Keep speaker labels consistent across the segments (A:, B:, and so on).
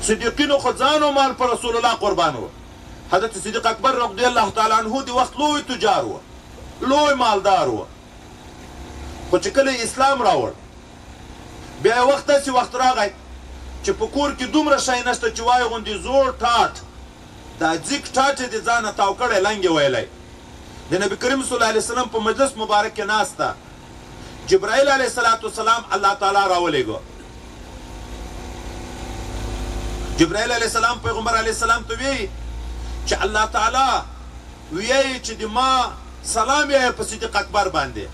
A: صدیقینو خو ځان او مال په رسول الله قربان و. حضرت صدیق اکبر رضی الله تعالی عنه د وخت لوی تجار و، لوی مالدار و، خو چې کله اسلام راوړ بیا یې وخت داسې وخت راغی چې په کور کې دومره شی نشته چې وایي غوندې زوړ ټاټ دا ځیګ ټاټ یې د ځانه تاو کړی لنګ یې ویلی. د نبي کریم صلی الله علیه وسلم په مجلس مبارک کې ناست ده، جبرائیل علیه السلام الله تعالی راولېږه. جبرائیل علیه السلام پیغمبر علیه السلام ته ویي چې الله تعالی ویایي چې د ما سلام یې په صدیق اکبر باندې.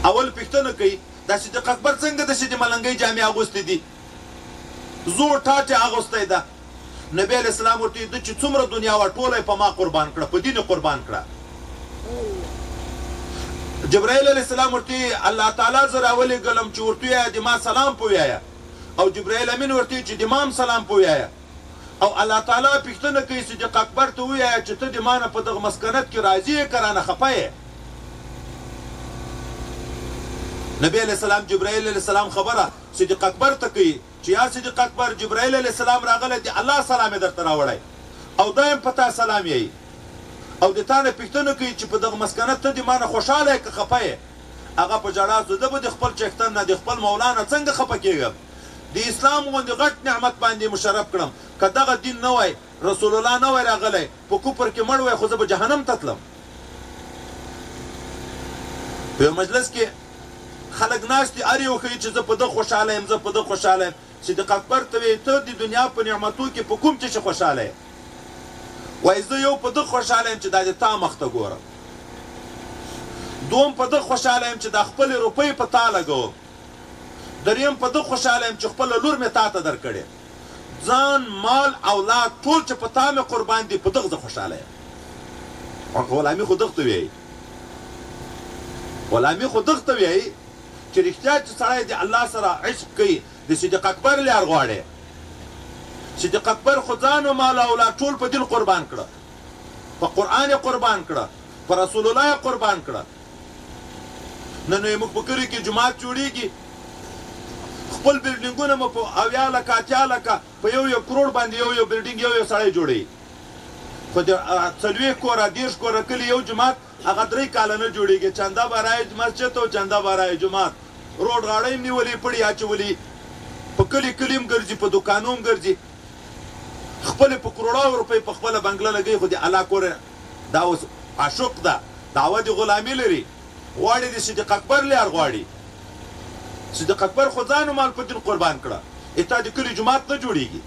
A: اول پوښتنه کوي دا صدیق اکبر څنګه د د ملنګۍ جامې اغوستې دي، زوړ ټاټ یې اغوستی ده. نبی علیه السلام ورته ویي چې څومره دنیا وه ټوله یې په ما قربان کړه، په دین یې قربان کړه. جبرائیل علیه السلام ورته ویي الله تعالی زه راولېږلم چې ورته ووایه د ما سلام په ووایه، او جبرائیل امین ورته ویي چې د ما هم سلام په ووایه. او الله تعالی پوښتنه کوي صدیق اکبر ته ووایه چې ته د ما نه په دغه مسکنت کې راضي یې که رانه خفه یې. نبی علیه السلام جبرائیل علیه السلام خبره صدیق اکبر ته کوي چې یا صدیق اکبر جبرائیل علیه السلام راغلی د الله سلام یې درته راوړی او دا هم په تا سلام یې او د تا نه پوښتنه کوي چې په دغه مسکنت ته د ما نه خوشحاله یې که خفه یې. هغه په ژړا سو زه به د خپل چښتن نه د خپل مولا نه څنګه خفه کېږم، د اسلام غوندې غټ نعمت باندې مشرف کړم، که دغه دین نه وای رسول الله نه وای راغلی په کفر کې مړ وای خو زه به جهنم ته تلم. په یو مجلس کې خلک ناست دي، هر یو ښیي چې زه په ده خوشحاله یم، زه په ده خوشحاله یم. صدیق اکبر ته وایي ته د دنیا په نعمتو کې په کوم څه خوشحاله یې؟ وایي زه یو په ده خوشحاله یم چې دا د تا مخ ته ګورم، دوم په ده خوشحاله یم چې دا خپلې روپۍ په تا لګوم، دریم په ده خوشحاله یم چې خپله لور مې تا ته درکړې، ځان مال اولاد ټول چې په تا مې قربان دي په دغه زه خوشحاله یم. غلامي خو دغه ته وایي، غلامي خو دغه ته وایي چې رښتیا چې سړی د الله سره عشق کوي د صدیق اکبر لار غواړي. صدیق اکبر خو ځان او مال او اولاد ټول په دین قربان کړه، په قرآن یې قربان کړه، په رسول الله یې قربان کړه. نن یې موږ په کلي کې جومات جوړېږي، خپل بلډینګونه مو په 70 لکه 80 لکه په یو کروړ باندې یو بلډینګ یو سړی جوړوي، خو د 40 کوره 30 کوره کلي یو جومات هغه 3 کاله نه جوړېږي. چنده برای مسجد او چنده برای جومات، روډ غاړۍ هم نیولې پړې اچولي، په کلي کلي هم ګرځي، په دوکانو هم ګرځي، خپلې په کروړو روپۍ په خپله بنګله لګوي، خو د الله کور دا اوس عاشق ده، دعوه د غلامي لري، غواړي د صدیق اکبر لار غواړي. صدیق اکبر خو ځان او مال په دین قربان کړه، اته د کلي جومات نه جوړېږي.